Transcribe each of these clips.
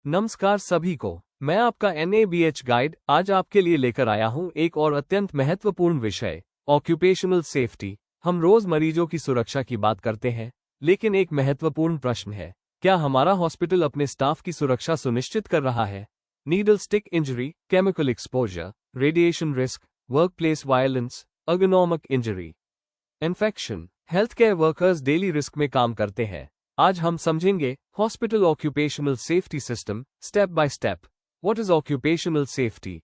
नमस्कार सभी को। मैं आपका NABH गाइड आज आपके लिए लेकर आया हूं एक और अत्यंत महत्वपूर्ण विषय, ऑक्यूपेशनल सेफ्टी। हम रोज मरीजों की सुरक्षा की बात करते हैं, लेकिन एक महत्वपूर्ण प्रश्न है, क्या हमारा हॉस्पिटल अपने स्टाफ की सुरक्षा सुनिश्चित कर रहा है? Needle stick injury, chemical exposure, radiation risk, workplace violence, ergonomic injury, infection. Health care workers daily risk में काम करते हैं। आज हम समझेंगे hospital occupational safety system step by step. What is occupational safety?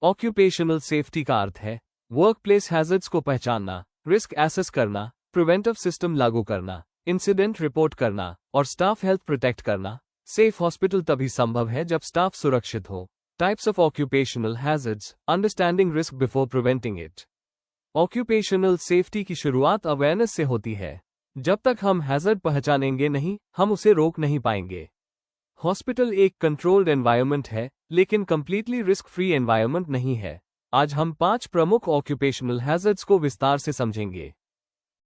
Occupational safety का अर्थ है वर्कप्लेस हैजर्ड्स को पहचानना, रिस्क एसेस करना, प्रिवेंटिव सिस्टम लागू करना, इंसिडेंट रिपोर्ट करना और स्टाफ हेल्थ प्रोटेक्ट करना। सेफ हॉस्पिटल तभी संभव है जब स्टाफ सुरक्षित हो। Types of occupational hazards, understanding risk before preventing it. Occupational safety की शुरुआत अवेयरनेस से होती है। जब तक हम हैजर्ड पहचानेंगे नहीं, हम उसे रोक नहीं पाएंगे। हॉस्पिटल एक कंट्रोल्ड एनवायरनमेंट है, लेकिन कंप्लीटली रिस्क फ्री एनवायरनमेंट नहीं है। आज हम 5 प्रमुख ऑक्यूपेशनल हैजर्ड्स को विस्तार से समझेंगे।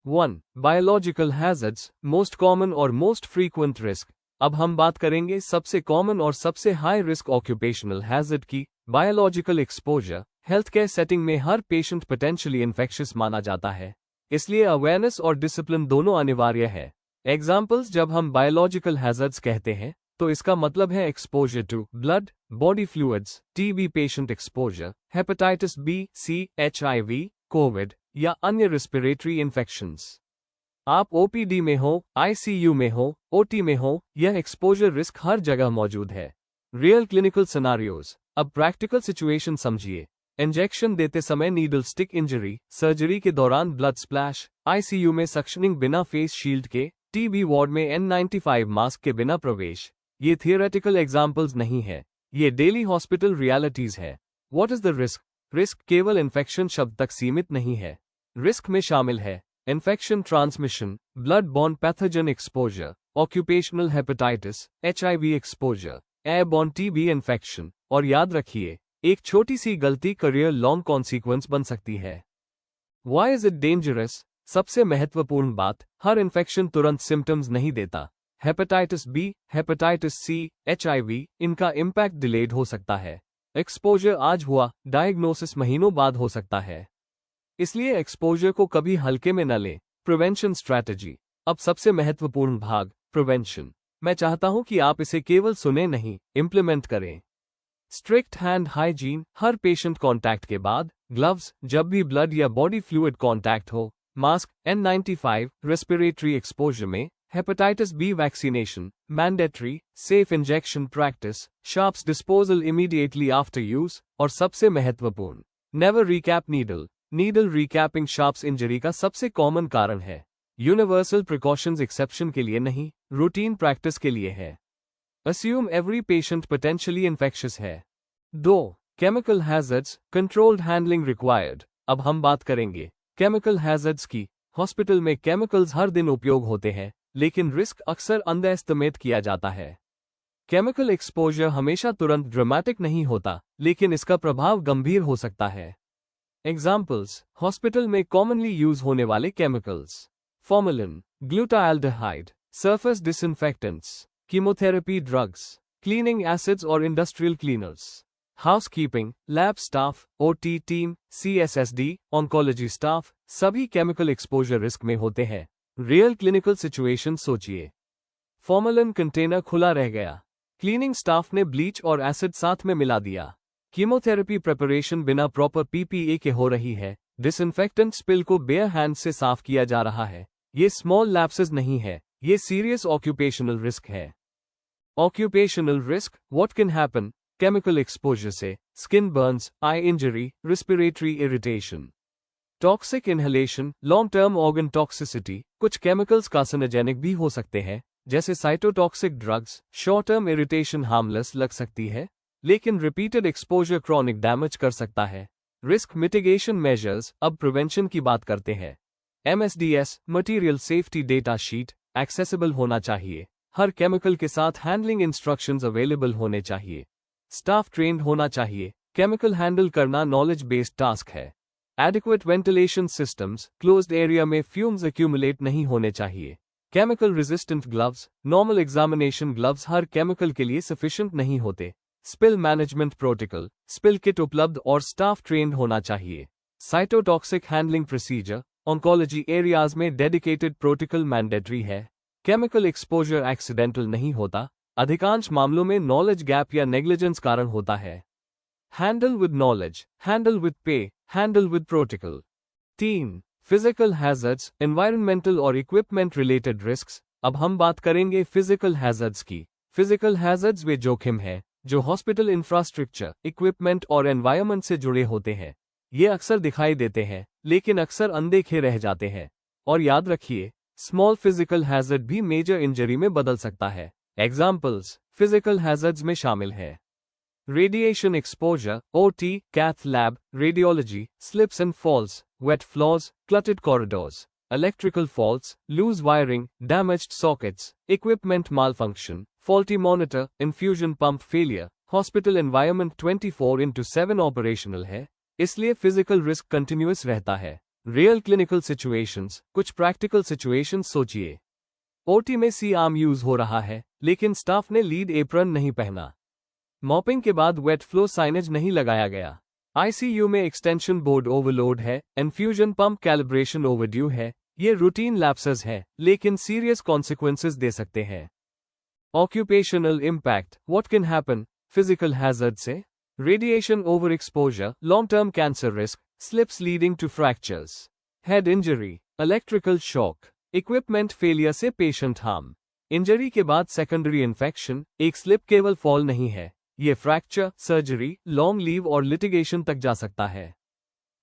1. बायोलॉजिकल हैजर्ड्स, मोस्ट कॉमन और मोस्ट फ्रीक्वेंट रिस्क। अब हम बात करेंगे सबसे कॉमन और सबसे हाई रिस्क ऑक्यूपेशनल हैजर्ड की। Biological exposure. Health care setting में हर पेशेंट पोटेंशियली इन्फेक्शियस माना जाता है, इसलिए अवेयरनेस और डिसिप्लिन दोनों अनिवार्य है। एग्जाम्पल्स, जब हम बायोलॉजिकल हैजर्ड्स कहते हैं तो इसका मतलब है exposure to blood, body fluids, TB patient exposure, hepatitis B, C, HIV, COVID या अन्य रिस्पिरेटरी इन्फेक्शंस। आप OPD में हो, ICU में हो, OT में हो, यह एक्सपोजर रिस्क हर जगह मौजूद है। Real clinical scenarios. अब प्रैक्टिकल सिचुएशन समझिए। इंजेक्शन देते समय नीडल स्टिक इंजरी, सर्जरी के दौरान ब्लड स्प्लैश, ICU में सक्शनिंग बिना फेस शील्ड के, TB वार्ड में N95 मास्क के बिना प्रवेश। ये थियोरेटिकल एग्जाम्पल्स नहीं है, ये डेली हॉस्पिटल रियलिटीज है। What is the risk? Risk केवल इन्फेक्शन शब्द तक सीमित नहीं है। रिस्क में शामिल है infection transmission, blood born pathogen exposure, occupational hepatitis, HIV exposure, airborne TB infection. और याद रखिए, एक छोटी सी गलती करियर लॉन्ग कॉन्सिक्वेंस बन सकती है। Why is it dangerous? सबसे महत्वपूर्ण बात, हर इन्फेक्शन तुरंत सिम्टम्स नहीं देता। Hepatitis B, hepatitis C, HIV, इनका इम्पैक्ट डिलेड हो सकता है। एक्सपोजर आज हुआ, डायग्नोसिस महीनों बाद हो सकता है। इसलिए एक्सपोजर को कभी हल्के में न लें। Prevention strategy. अब सबसे महत्वपूर्ण भाग, प्रिवेंशन। मैं चाहता हूं कि आप इसे केवल सुने नहीं, इम्प्लीमेंट करें। स्ट्रिक्ट हैंड हाइजीन, हर पेशेंट कांटेक्ट के बाद, ग्लव्स जब भी ब्लड या बॉडी फ्लूइड कांटेक्ट हो, मास्क, N95, रेस्पिरेटरी एक्सपोजर में, hepatitis B vaccination, mandatory, safe injection practice, sharps disposal immediately after use, और सबसे महत्वपूर्ण, never recap needle. Needle रिकैपिंग sharps injury का सबसे कॉमन कारण है। यूनिवर्सल प्रिकॉशंस एक्सेप्शन के लिए नहीं, रूटीन प्रैक्टिस के लिए है। Assume every patient potentially infectious है। 2. Chemical hazards, controlled handling required। अब हम बात करेंगे chemical hazards की। हॉस्पिटल में केमिकल्स हर दिन उपयोग होते हैं, लेकिन रिस्क अक्सर अंडरएस्टिमेट किया जाता है। केमिकल एक्सपोजर हमेशा तुरंत ड्रामेटिक नहीं होता, लेकिन इसका प्रभाव गंभीर हो सकता है। एग्जाम्पल्स, हॉस्पिटल में कॉमनली यूज होने वाले chemicals: formalin, glutaraldehyde, surface disinfectants, chemotherapy drugs, cleaning acids और industrial cleaners. Housekeeping, lab staff, OT team, CSSD, oncology staff, सभी केमिकल एक्सपोजर रिस्क में होते हैं। रियल क्लिनिकल सिचुएशन सोचिए। फॉर्मेलिन कंटेनर खुला रह गया, क्लीनिंग स्टाफ ने ब्लीच और एसिड साथ में मिला दिया। कीमोथेरेपी प्रिपरेशन बिना प्रॉपर PPE के हो रही है। डिसइंफेक्टेंट स्पिल को बेयर हैंड से साफ किया जा रहा है। ये स्मॉल लैप्सेस नहीं है, ये सीरियस ऑक्यूपेशनल रिस्क है। Occupational risk, what can happen? Chemical exposure से skin burns, eye injury, respiratory irritation. Toxic inhalation, long term organ toxicity. कुछ केमिकल्स कार्सिनोजेनिक भी हो सकते हैं, जैसे cytotoxic drugs. Short term irritation harmless लग सकती है, लेकिन रिपीटेड एक्सपोजर क्रॉनिक डैमेज कर सकता है। Risk mitigation measures. अब प्रिवेंशन की बात करते हैं। MSDS, material safety data sheet, accessible होना चाहिए। हर केमिकल के साथ हैंडलिंग इंस्ट्रक्शंस अवेलेबल होने चाहिए। स्टाफ ट्रेंड होना चाहिए। केमिकल हैंडल करना नॉलेज बेस्ड टास्क है। Adequate ventilation systems, closed area में फ्यूम्स एक्यूमुलेट नहीं होने चाहिए। Chemical resistant gloves, normal examination gloves हर केमिकल के लिए सफिशिएंट नहीं होते। Spill management protocol, spill kit उपलब्ध और स्टाफ ट्रेन्ड होना चाहिए। Cytotoxic handling procedure, oncology areas में डेडिकेटेड प्रोटोकॉल मैंडेटरी है। केमिकल एक्सपोजर एक्सीडेंटल नहीं होता, अधिकांश मामलों में नॉलेज गैप या नेग्लिजेंस कारण होता है। Handle with knowledge, handle with pay, handle with protocol. 3. Physical hazards, environmental और इक्विपमेंट रिलेटेड रिस्क्स। अब हम बात करेंगे फिजिकल हैजर्ड्स की। फिजिकल हैजर्ड्स वे जोखिम हैं जो हॉस्पिटल इंफ्रास्ट्रक्चर, इक्विपमेंट और एनवायरनमेंट से जुड़े होते हैं। ये अक्सर दिखाई देते हैं लेकिन अक्सर अनदेखे रह जाते हैं। और याद रखिए, स्मॉल फिजिकल हैजर्ड भी मेजर इंजरी में बदल सकता है। एग्जाम्पल्स फिजिकल हैजर्ड्स में शामिल है radiation exposure, OT, cath lab, radiology, slips and falls, wet floors, cluttered corridors, electrical faults, loose wiring, damaged sockets, equipment malfunction, faulty monitor, infusion pump failure, hospital environment 24/7 operational है, इसलिए physical risk continuous रहता है। Real clinical situations, कुछ practical situations सोचिए। OT में C-arm use हो रहा है, लेकिन स्टाफ ने लीड एप्रन नहीं पहना। मॉपिंग के बाद वेट फ्लो साइनेज नहीं लगाया गया। आईसीयू में एक्सटेंशन बोर्ड ओवरलोड है, इन्फ्यूजन पंप कैलिब्रेशन ओवरड्यू है। ये रूटीन लैप्सेस है, लेकिन सीरियस कॉन्सिक्वेंसेस दे सकते हैं। Occupational impact, what can happen physical hazard से? Radiation over exposure, long term cancer risk, slips leading to fractures, head injury, electrical shock, equipment failure से patient harm. Injury के बाद secondary infection, एक slip केवल fall नहीं है, ये fracture, surgery, long leave और लिटिगेशन तक जा सकता है।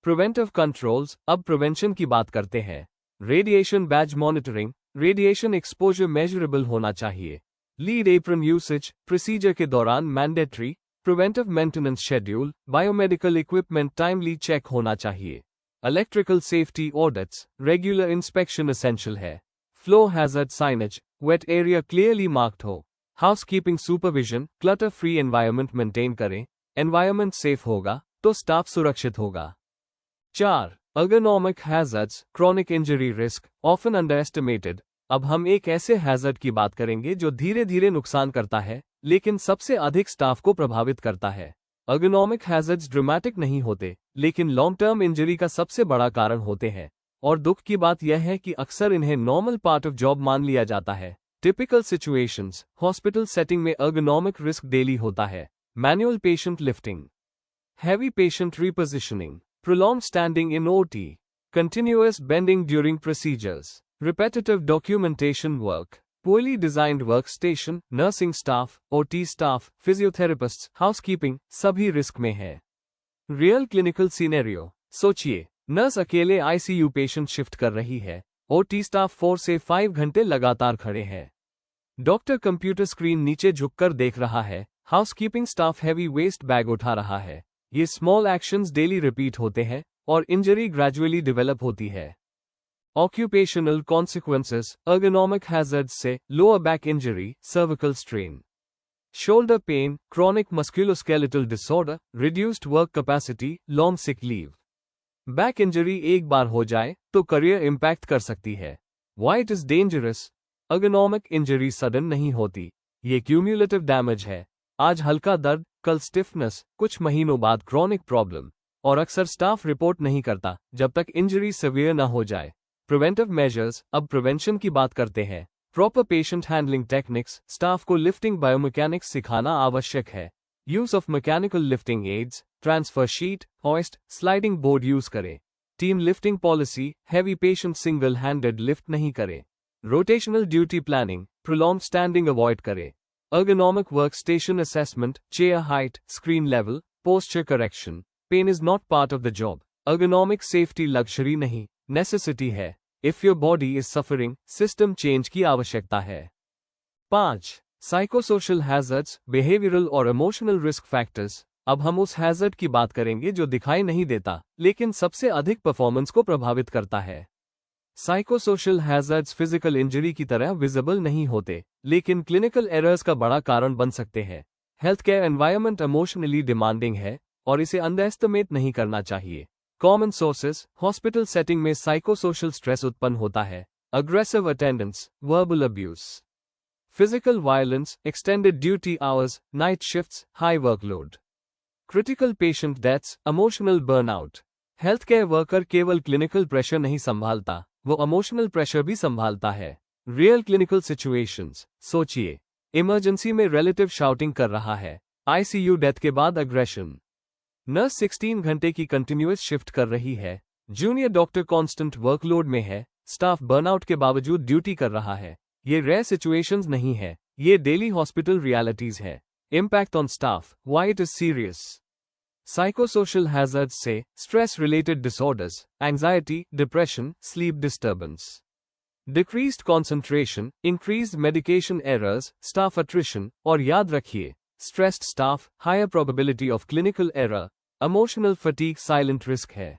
प्रिवेंटिव कंट्रोल्स, अब प्रिवेंशन की बात करते हैं। Radiation badge monitoring, radiation exposure measurable होना चाहिए। लीड एप्रन यूसेज, प्रोसीजर के दौरान mandatory. Preventive maintenance schedule, biomedical equipment timely check होना चाहिए। Electrical safety audits, regular inspection essential है। Floor hazard signage, wet area clearly marked हो। Housekeeping supervision, clutter free environment maintain करें। Environment safe होगा तो staff सुरक्षित होगा। 4. Ergonomic hazards, chronic injury risk, often underestimated. अब हम एक ऐसे हैजर्ड की बात करेंगे जो धीरे धीरे नुकसान करता है लेकिन सबसे अधिक स्टाफ को प्रभावित करता है। अर्गोनॉमिक हैजर्ड्स ड्रामेटिक नहीं होते लेकिन लॉन्ग टर्म इंजरी का सबसे बड़ा कारण होते हैं। और दुख की बात यह है कि अक्सर इन्हें नॉर्मल पार्ट ऑफ जॉब मान लिया जाता है। टिपिकल सिचुएशंस, हॉस्पिटल सेटिंग में अर्गोनॉमिक रिस्क डेली होता है। Manual patient lifting, heavy patient repositioning, prolonged standing in OT, continuous bending during procedures, repetitive documentation work, poorly designed workstation, nursing staff, OT staff, physiotherapists, housekeeping सभी risk में है। Real clinical scenario सोचिए, nurse अकेले ICU patient shift कर रही है, OT staff 4 से 5 घंटे लगातार खड़े हैं। डॉक्टर कंप्यूटर स्क्रीन नीचे झुककर देख रहा है, housekeeping staff heavy waste bag उठा रहा है। ये स्मॉल एक्शंस डेली रिपीट होते हैं और इंजरी ग्रेजुअली डेवलप होती है। ऑक्यूपेशनल कॉन्सिक्वेंसेस, ergonomic hazards से lower back injury, cervical strain, shoulder pain, chronic musculoskeletal disorder, reduced work capacity, long sick leave. Back injury एक बार हो जाए तो करियर इंपैक्ट कर सकती है। Why it is dangerous? ergonomic injury sudden नहीं होती, ये क्यूम्युलेटिव डैमेज है। आज हल्का दर्द, कल स्टिफनेस, कुछ महीनों बाद क्रॉनिक प्रॉब्लम, और अक्सर स्टाफ रिपोर्ट नहीं करता जब तक इंजरी सीवियर न हो जाए। प्रिवेंटिव मेजर्स, अब प्रिवेंशन की बात करते हैं। Proper patient handling techniques, staff को लिफ्टिंग बायोमैकेनिक्स सिखाना आवश्यक है। Use of mechanical lifting aids, transfer sheet, hoist, sliding board use करें। Team lifting policy, heavy patient single handed lift नहीं करें। Rotational duty planning, prolonged standing avoid करें। ergonomic workstation assessment, chair height, screen level, posture correction. Pain is not part of the job. ergonomic safety luxury नहीं, necessity है। If your body is suffering, system change की आवश्यकता है। 5. Psychosocial hazards, behavioural और emotional risk factors. अब हम उस hazard की बात करेंगे जो दिखाई नहीं देता लेकिन सबसे अधिक परफॉर्मेंस को प्रभावित करता है। साइकोसोशल हैजर्ड्स फिजिकल इंजरी की तरह विजिबल नहीं होते लेकिन क्लिनिकल एरर्स का बड़ा कारण बन सकते हैं। Health care environment emotionally demanding है और इसे अंडरएस्टिमेट नहीं करना चाहिए। कॉमन सोर्सेस, हॉस्पिटल सेटिंग में साइकोसोशल स्ट्रेस उत्पन्न होता है। aggressive attendance, verbal abuse, physical violence, extended duty hours, night shifts, high workload, critical patient deaths, emotional burnout। Health care worker केवल क्लिनिकल प्रेशर नहीं संभालता, वो इमोशनल प्रेशर भी संभालता है। रियल क्लिनिकल सिचुएशंस, सोचिए, इमरजेंसी में रिलेटिव शाउटिंग कर रहा है, आईसीयू डेथ के बाद अग्रेशन, नर्स 16 घंटे की कंटिन्यूअस शिफ्ट कर रही है, जूनियर डॉक्टर कांस्टेंट वर्कलोड में है, स्टाफ बर्नआउट के बावजूद ड्यूटी कर रहा है। ये रेयर सिचुएशंस नहीं है, ये डेली हॉस्पिटल रियलिटीज है। Impact on staff, why it is serious. Psychosocial hazards से stress related disorders, anxiety, depression, sleep disturbance, decreased concentration, increased medication errors, staff attrition, और याद रखिए, stressed staff, higher probability of clinical error, emotional fatigue silent risk है।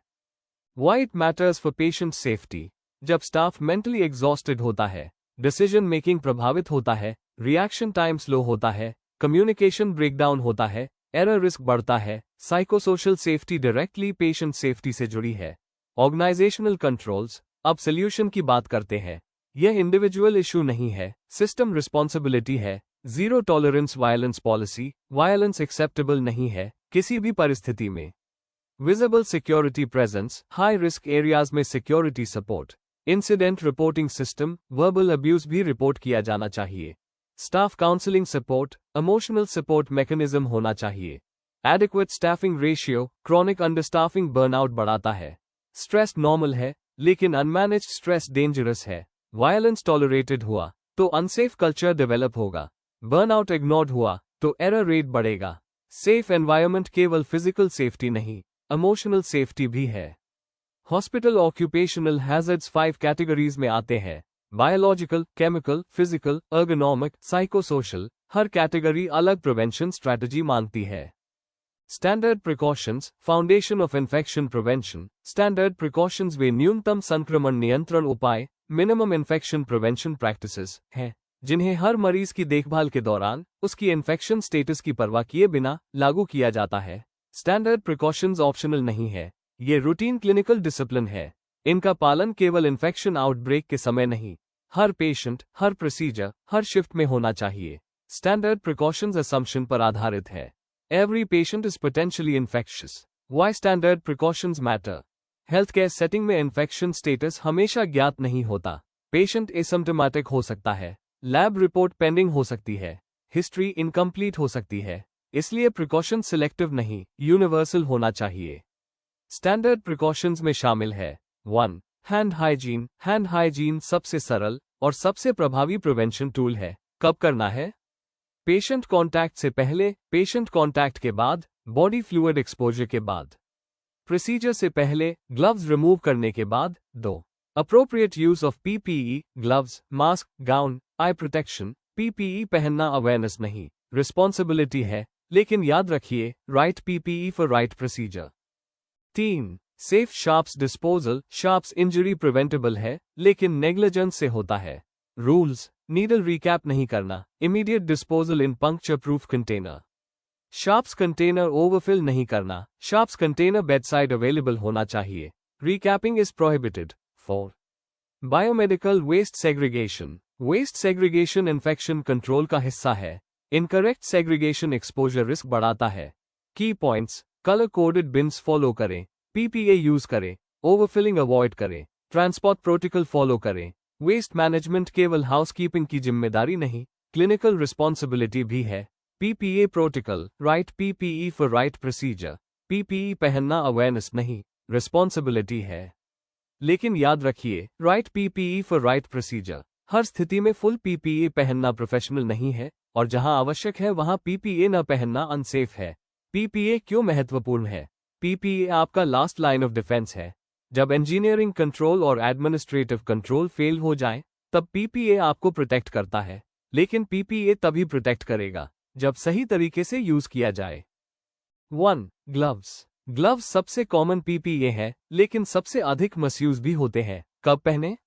Why it matters for patient safety? जब staff mentally exhausted होता है, decision making प्रभावित होता है, reaction time slow होता है, communication breakdown होता है, error risk बढ़ता है, psychosocial safety directly patient safety से जुड़ी है। Organizational controls, अब solution की बात करते हैं। यह individual issue नहीं है, system responsibility है। Zero tolerance violence policy, violence acceptable नहीं है किसी भी परिस्थिति में। Visible security presence, high risk areas में security support, incident reporting system, verbal abuse भी रिपोर्ट किया जाना चाहिए। Staff counselling support, emotional support mechanism होना चाहिए। Adequate staffing ratio, chronic understaffing burnout बढ़ाता है। स्ट्रेस नॉर्मल है, लेकिन अनमैनेज्ड स्ट्रेस डेंजरस है। वायलेंस टॉलरेटेड हुआ तो अनसेफ कल्चर डेवलप होगा। बर्नआउट इग्नोर्ड हुआ तो एरर रेट बढ़ेगा। सेफ एनवायरनमेंट केवल फिजिकल सेफ्टी नहीं, इमोशनल सेफ्टी भी है। हॉस्पिटल ऑक्यूपेशनल हैजर्ड्स 5 कैटेगरीज में आते हैं, biological, chemical, physical, ergonomic, psychosocial. हर कैटेगरी अलग प्रिवेंशन स्ट्रैटेजी मांगती है। Standard precautions, foundation of infection prevention. Standard precautions वे न्यूनतम संक्रमण नियंत्रण उपाय, मिनिमम इन्फेक्शन प्रिवेंशन प्रैक्टिसेस हैं, जिन्हें हर मरीज की देखभाल के दौरान उसकी इन्फेक्शन स्टेटस की परवाह किए बिना लागू किया जाता है। स्टैंडर्ड प्रिकॉशंस ऑप्शनल नहीं है, ये रूटीन क्लिनिकल डिसिप्लिन है। इनका पालन केवल इन्फेक्शन आउटब्रेक के समय नहीं, हर पेशेंट, हर प्रोसीजर, हर शिफ्ट में होना चाहिए। स्टैंडर्ड प्रिकॉशंस असम्पशन पर आधारित है। Every patient is potentially infectious. Why standard precautions matter? Health care setting में इन्फेक्शन स्टेटस हमेशा ज्ञात नहीं होता। पेशेंट एसिम्प्टोमेटिक हो सकता है, लैब रिपोर्ट पेंडिंग हो सकती है, हिस्ट्री इनकम्प्लीट हो सकती है, इसलिए प्रिकॉशन सिलेक्टिव नहीं, यूनिवर्सल होना चाहिए। स्टैंडर्ड प्रिकॉशंस में शामिल है 1. Hand hygiene. हैंड हाइजीन सबसे सरल और सबसे प्रभावी प्रिवेंशन टूल है। कब करना है? पेशेंट कॉन्टैक्ट से पहले, पेशेंट कॉन्टैक्ट के बाद, बॉडी फ्लूइड एक्सपोजर के बाद, प्रोसीजर से पहले, ग्लव्स रिमूव करने के बाद। 2. Appropriate use of PPE, gloves, mask, gown, I protection. PPE पहनना अवेयरनेस नहीं, रिस्पॉन्सिबिलिटी है, लेकिन याद रखिए, right PPE for right procedure. 3. Safe sharps disposal. Sharps injury preventable है, लेकिन नेग्लिजेंस से होता है। रूल्स: नीडल रिकैप नहीं करना, immediate disposal in puncture proof container. Sharps container overfill नहीं करना, शार्प्स कंटेनर बेडसाइड अवेलेबल होना चाहिए। Recapping is prohibited. 4. Biomedical waste segregation. Waste segregation infection control का हिस्सा है। इनकरेक्ट सेग्रीगेशन एक्सपोजर रिस्क बढ़ाता है। Key points: colour coded bins follow करें, पीपीए यूज करें, ओवरफिलिंग अवॉइड करें, ट्रांसपोर्ट प्रोटोकॉल फॉलो करें। वेस्ट मैनेजमेंट केवल हाउसकीपिंग की जिम्मेदारी नहीं, क्लिनिकल रिस्पॉन्सिबिलिटी भी है। PPE protocol: right PPE for right procedure. PPE पहनना अवेयरनेस नहीं, रिस्पॉन्सिबिलिटी है। लेकिन याद रखिए, right PPE for right procedure. हर स्थिति में फुल पीपीए पहनना प्रोफेशनल नहीं है, और जहां आवश्यक है वहां पीपीए न पहनना अनसेफ है। पीपीए क्यों महत्वपूर्ण है? पीपीए आपका लास्ट लाइन ऑफ डिफेंस है। जब इंजीनियरिंग कंट्रोल और एडमिनिस्ट्रेटिव कंट्रोल फेल हो जाए, तब पीपीए आपको प्रोटेक्ट करता है। लेकिन पीपीए तभी प्रोटेक्ट करेगा जब सही तरीके से यूज किया जाए। 1. ग्लव्स। ग्लव्स सबसे कॉमन पीपीए है, लेकिन सबसे अधिक मिसयूज भी होते हैं। कब पहने?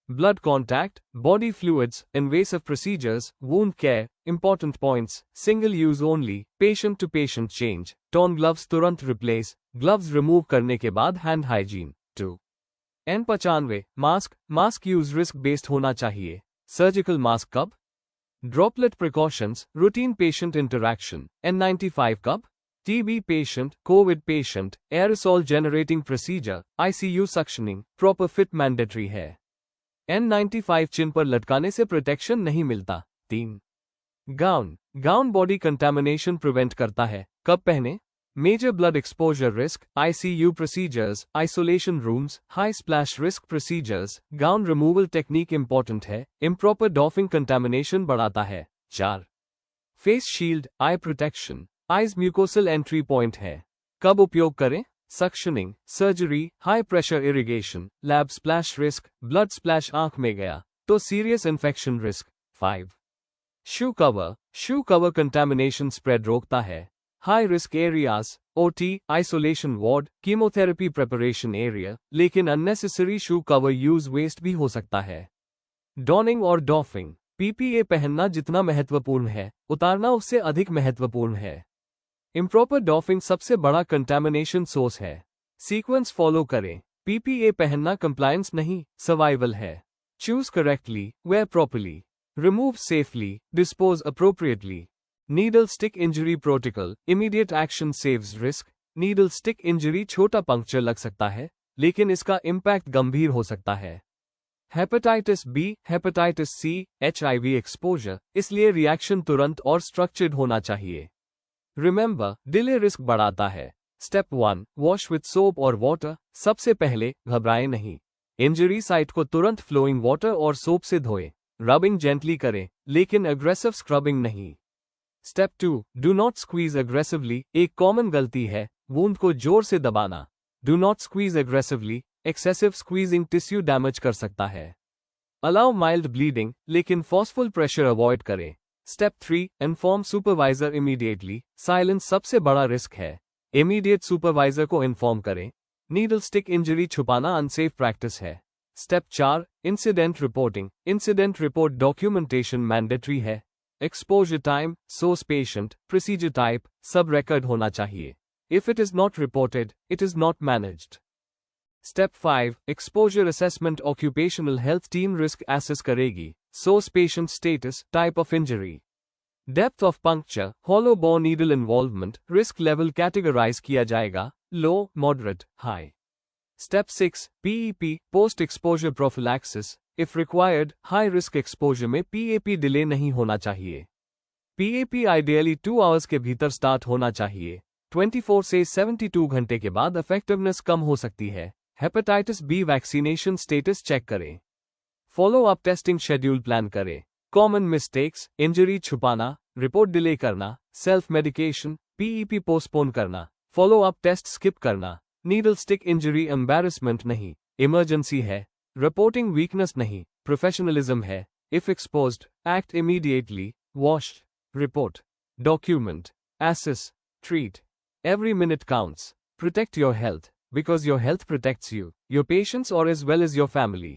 Blood contact, body fluids, invasive procedures, wound care. Important points: single use only, patient to patient change, torn gloves तुरंत रिप्लेस, ग्लव्स रिमूव करने के बाद hand hygiene. 2. N95 mask use risk based होना चाहिए। सर्जिकल मास्क कब? Droplet precautions, routine patient interaction. N95 कब? TB patient, Covid patient, aerosol generating procedure, ICU suctioning, proper fit mandatory है। N95 चिन पर लटकाने से प्रोटेक्शन नहीं मिलता। 3 गाउन बॉडी कंटामिनेशन प्रिवेंट करता है। कब पहने? Major blood exposure risk, ICU procedures, isolation rooms, high splash risk procedures. Gown removal technique important है। इम्प्रॉपर डॉफिंग कंटामिनेशन बढ़ाता है। 4 face shield, eye protection, eyes mucosal entry point है। कब उपयोग करें? Suctioning, surgery, high pressure irrigation, lab splash risk, blood splash आंख में गया तो serious infection risk. 5 shoe cover contamination spread रोकता है। High risk areas, OT, isolation ward, chemotherapy preparation area, लेकिन unnecessary shoe cover use waste भी हो सकता है। डॉनिंग और डॉफिंग, PPE पहनना जितना महत्वपूर्ण है, उतारना उससे अधिक महत्वपूर्ण है। इम्प्रॉपर डॉफिंग सबसे बड़ा कंटामिनेशन सोर्स है। सीक्वेंस फॉलो करें। PPE पहनना कंप्लायंस नहीं, सर्वाइवल है। Choose correctly, wear properly, remove safely, dispose appropriately. Needle stick injury protocol, immediate action saves risk. Needle stick injury छोटा पंक्चर लग सकता है, लेकिन इसका इम्पैक्ट गंभीर हो सकता है। Hepatitis B, hepatitis C, HIV exposure, इसलिए रिएक्शन तुरंत और स्ट्रक्चर्ड होना चाहिए। रिमेंबर, डिले रिस्क बढ़ाता है। स्टेप 1 वॉश विथ सोप और वाटर। सबसे पहले घबराएं नहीं। इंजरी साइट को तुरंत फ्लोइंग वाटर और सोप से धोएं। रबिंग जेंटली करें, लेकिन अग्रेसिव स्क्रबिंग नहीं। Step 2 do not squeeze aggressively. एक कॉमन गलती है वूंड को जोर से दबाना। Do not squeeze aggressively, excessive squeezing tissue damage कर सकता है। अलाउ माइल्ड ब्लीडिंग, लेकिन फोर्सफुल प्रेशर अवॉइड करें। Step 3 inform supervisor immediately. Silence सबसे बड़ा रिस्क है। इमीडिएट सुपरवाइजर को इन्फॉर्म करें। नीडल स्टिक इंजरी छुपाना अनसेफ प्रैक्टिस है। Step 4 incident reporting. Incident report documentation mandatory है। Exposure time, source patient, procedure type सब रिकॉर्ड होना चाहिए। If it is not reported, it is not managed. Step 5 exposure assessment. Occupational health team risk assess करेगी। Source patient status, type of injury, depth of puncture, hollow bore needle involvement, risk level categorise किया जाएगा, low, moderate, high. Step 6 PEP post exposure prophylaxis. If required, high risk exposure में PAP delay नहीं होना चाहिए। PAP ideally 2 hours के भीतर start होना चाहिए। 24 से 72 घंटे के बाद इफेक्टिवनेस कम हो सकती है। Hepatitis B vaccination status check करें। Follow up testing schedule plan करें। कॉमन मिस्टेक्स, इंजरी छुपाना, रिपोर्ट डिले करना, सेल्फ मेडिकेशन, PEP पोस्टपोन करना, फॉलो अप टेस्ट स्किप करना। नीडल स्टिक इंजरी एम्बैरेसमेंट नहीं, इमरजेंसी है। रिपोर्टिंग वीकनेस नहीं, प्रोफेशनलिज्म है। If exposed, act immediately, wash, report, document, assess, treat. Every minute counts. Protect your health, because your health protects you, your patients or as well as your family.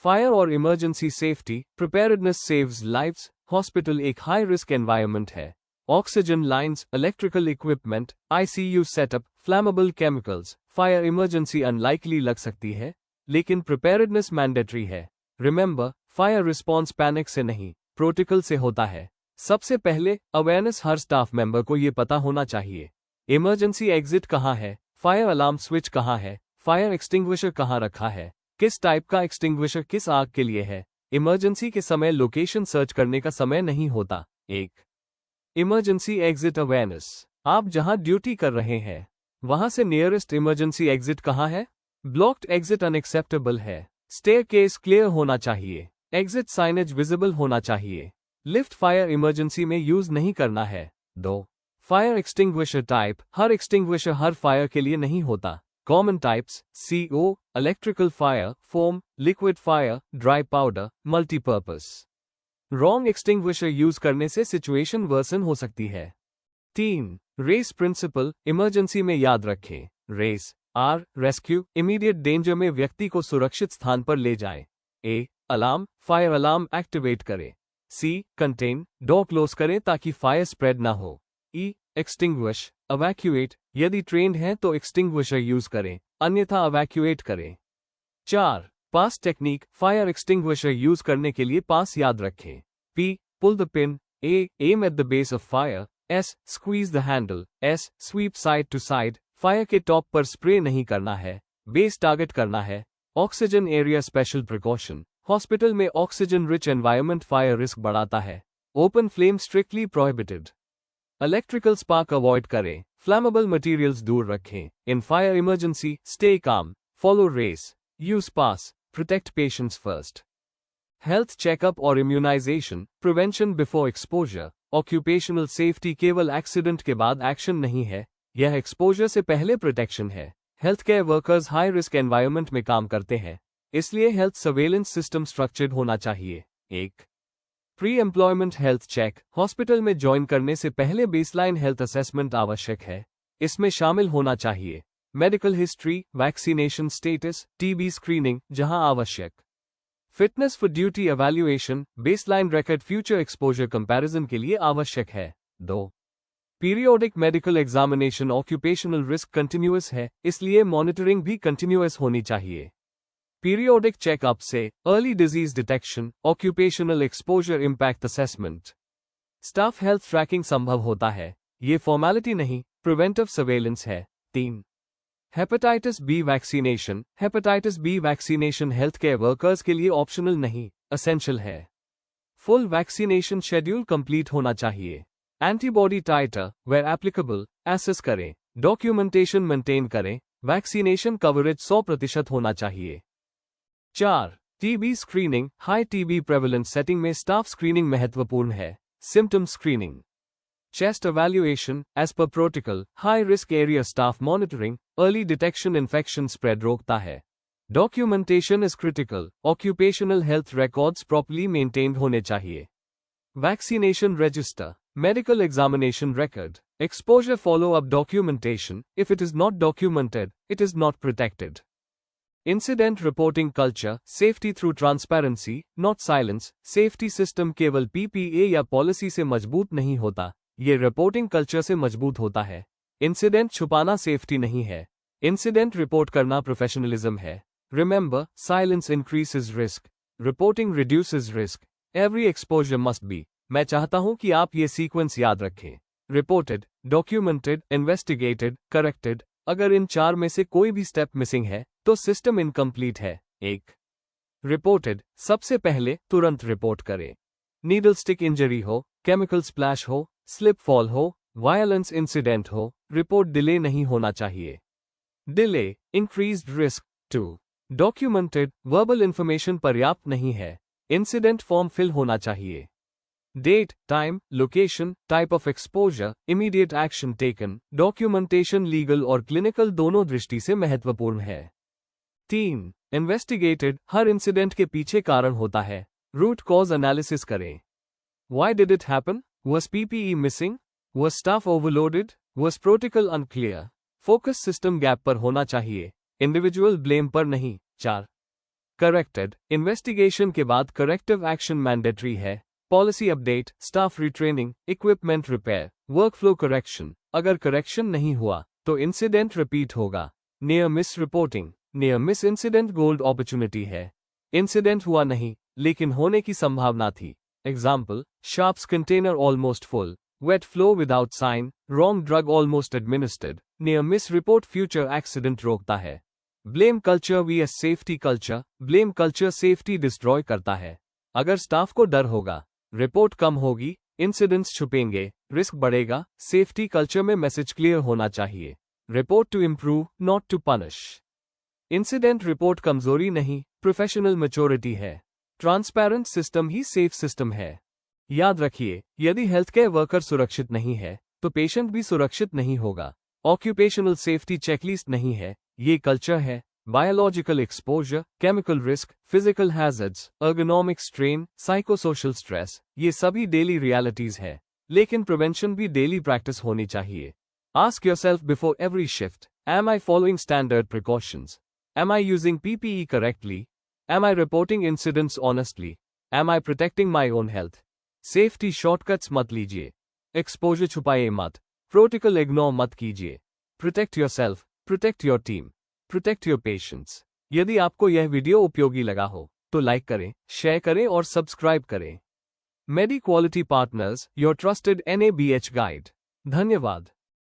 Fire और emergency safety, preparedness saves lives, hospital एक high risk environment है. Oxygen lines, electrical equipment, ICU setup, flammable chemicals, fire emergency unlikely लग सकती है, लेकिन preparedness mandatory है. Remember, fire response panic से नहीं, protocol से होता है. सबसे पहले, awareness हर staff member को ये पता होना चाहिए. Emergency exit कहाँ है? फायर अलार्म स्विच कहाँ है? फायर एक्सटिंग्विशर कहाँ रखा है? किस टाइप का एक्सटिंग्विशर किस आग के लिए है? इमरजेंसी के समय लोकेशन सर्च करने का समय नहीं होता। 1 इमरजेंसी एग्जिट अवेयरनेस। आप जहां ड्यूटी कर रहे हैं वहां से नियरेस्ट इमरजेंसी एग्जिट कहाँ है? ब्लॉक्ड एग्जिट अनएक्सेप्टेबल है। स्टेयरकेस क्लियर होना चाहिए। एग्जिट साइनेज विजिबल होना चाहिए। लिफ्ट फायर इमरजेंसी में यूज नहीं करना है। 2 फायर एक्सटिंग्विशर टाइप। हर एक्सटिंग्विशर हर फायर के लिए नहीं होता। Common types CO, electrical fire, foam, liquid fire, dry powder, multipurpose. Wrong extinguisher use करने से सिचुएशन वर्सन हो सकती है। 3 रेस प्रिंसिपल। इमरजेंसी में याद रखें। Race R rescue, immediate danger में व्यक्ति को सुरक्षित स्थान पर ले जाए। A alarm, fire alarm activate करें। C कंटेन, डोर क्लोज करें ताकि फायर स्प्रेड ना हो। E एक्सटिंग्विश, evacuate, यदि ट्रेंड हैं तो एक्सटिंग्विशर यूज करें, अन्यथा evacuate करें। 4. Pass technique, fire extinguisher use करने के लिए पास याद रखें। P. Pull the pin. A. Aim at the base of fire. S. Squeeze the handle. S. Sweep side to side. Fire के टॉप पर स्प्रे नहीं करना है, बेस टारगेट करना है। Oxygen area special precaution, hospital में oxygen rich environment fire risk बढ़ाता है। Open flame strictly prohibited. Electrical spark avoid करें, फ्लैमेबल मटेरियल्स दूर रखें। In fire emergency, stay calm, follow RACE, use PASS, protect patients first. Health checkup और immunisation, prevention before exposure. Occupational safety केवल accident के बाद action नहीं है, यह एक्सपोजर से पहले प्रोटेक्शन है। Health care workers high risk environment में काम करते हैं, इसलिए हेल्थ सर्वेलेंस सिस्टम स्ट्रक्चर्ड होना चाहिए। 1. Pre employment health check, hospital में ज्वाइन करने से पहले बेसलाइन हेल्थ असेसमेंट आवश्यक है। इसमें शामिल होना चाहिए medical history, vaccination status, TB screening जहां आवश्यक। Fitness for duty evaluation, baseline record future exposure comparison के लिए आवश्यक है। 2. Periodic medical examination, occupational risk continuous है, इसलिए मॉनिटरिंग भी कंटिन्यूअस होनी चाहिए। पीरियोडिक चेकअप से early disease detection, occupational exposure impact assessment, staff health trekking संभव होता है। ये फॉर्मेलिटी नहीं, प्रिवेंटिव सर्वेलेंस है। 3. Hepatitis B vaccination, hepatitis B vaccination health care workers के लिए ऑप्शनल नहीं, एसेंशियल है। फुल वैक्सीनेशन शेड्यूल कंप्लीट होना चाहिए। Antibody titre where applicable assess करें, डॉक्यूमेंटेशन मेंटेन करें, वैक्सीनेशन कवरेज 100% होना चाहिए। 4. TB screening, high TB prevalence setting में स्टाफ स्क्रीनिंग महत्वपूर्ण है। Symptom screening, chest evaluation as per protocol, high risk area staff monitoring, early detection infection spread रोकता है। Documentation is critical, occupational health records properly maintained होने चाहिए। Vaccination register, medical examination record, exposure follow-up documentation, if it is not documented, it is not protected. Incident reporting culture, safety through transparency, not silence, safety system केवल PPA या policy से मजबूत नहीं होता, ये reporting culture से मजबूत होता है। इंसिडेंट छुपाना सेफ्टी नहीं है, इंसिडेंट रिपोर्ट करना प्रोफेशनलिज्म है। Remember, silence increases risk, reporting reduces risk, every exposure must be। मैं चाहता हूं कि आप ये सीक्वेंस याद रखें। Reported, documented, investigated, corrected. अगर इन 4 में से कोई भी स्टेप मिसिंग है तो सिस्टम इनकम्प्लीट है। 1. रिपोर्टेड, सबसे पहले तुरंत रिपोर्ट करें। नीडल स्टिक इंजरी हो, केमिकल स्प्लैश हो, स्लिप फॉल हो, वायलेंस इंसिडेंट हो, रिपोर्ट डिले नहीं होना चाहिए। Delay, increased risk. 2. Documented, verbal information पर्याप्त नहीं है, इंसिडेंट फॉर्म फिल होना चाहिए। Date, time, location, type of exposure, immediate action taken, documentation legal और clinical दोनों दृष्टि से महत्वपूर्ण है। 3. Investigated, हर इंसिडेंट के पीछे कारण होता है, रूट कॉज एनालिसिस करें। Why did it happen? Was PPE missing? Was staff overloaded? Was protocol unclear? Focus system gap पर होना चाहिए, इंडिविजुअल ब्लेम पर नहीं। 4. करेक्टेड, इन्वेस्टिगेशन के बाद करेक्टिव एक्शन मैंडेटरी है। Policy update, staff retraining, equipment repair, workflow correction. अगर correction नहीं हुआ तो इंसिडेंट रिपीट होगा। Near miss reporting, near miss incident gold opportunity है। इंसिडेंट हुआ नहीं लेकिन होने की संभावना थी। Example, sharps container almost full, wet floor without sign, wrong drug almost administered. Near miss report future accident रोकता है। Blame culture VS safety culture, blame culture safety destroy करता है। अगर स्टाफ को डर होगा, रिपोर्ट कम होगी, इंसिडेंट्स छुपेंगे, रिस्क बढ़ेगा। सेफ्टी कल्चर में मैसेज क्लियर होना चाहिए, report to improve not to punish. Incident report कमजोरी नहीं, प्रोफेशनल मैच्योरिटी है। ट्रांसपेरेंट सिस्टम ही सेफ सिस्टम है। याद रखिए, यदि हेल्थ केयर वर्कर सुरक्षित नहीं है तो पेशेंट भी सुरक्षित नहीं होगा। ऑक्यूपेशनल सेफ्टी चेकलिस्ट नहीं है, ये कल्चर है। Biological exposure, chemical risk, physical hazards, ergonomic strain, psychosocial stress, ये सभी डेली रियलिटीज है, लेकिन प्रिवेंशन भी डेली प्रैक्टिस होनी चाहिए। Ask yourself before every shift, am I following standard precautions? Am I using PPE correctly? Am I reporting incidents honestly? Am I protecting my own health? Safety shortcuts मत लीजिए, exposure छुपाइए मत, protocol ignore मत कीजिए। Protect yourself, protect your team, protect your patients. यदि आपको यह video उपयोगी लगा हो तो लाइक करें, शेयर करें और सब्सक्राइब करें। Medi Quality Partners, your trusted NABH guide. धन्यवाद।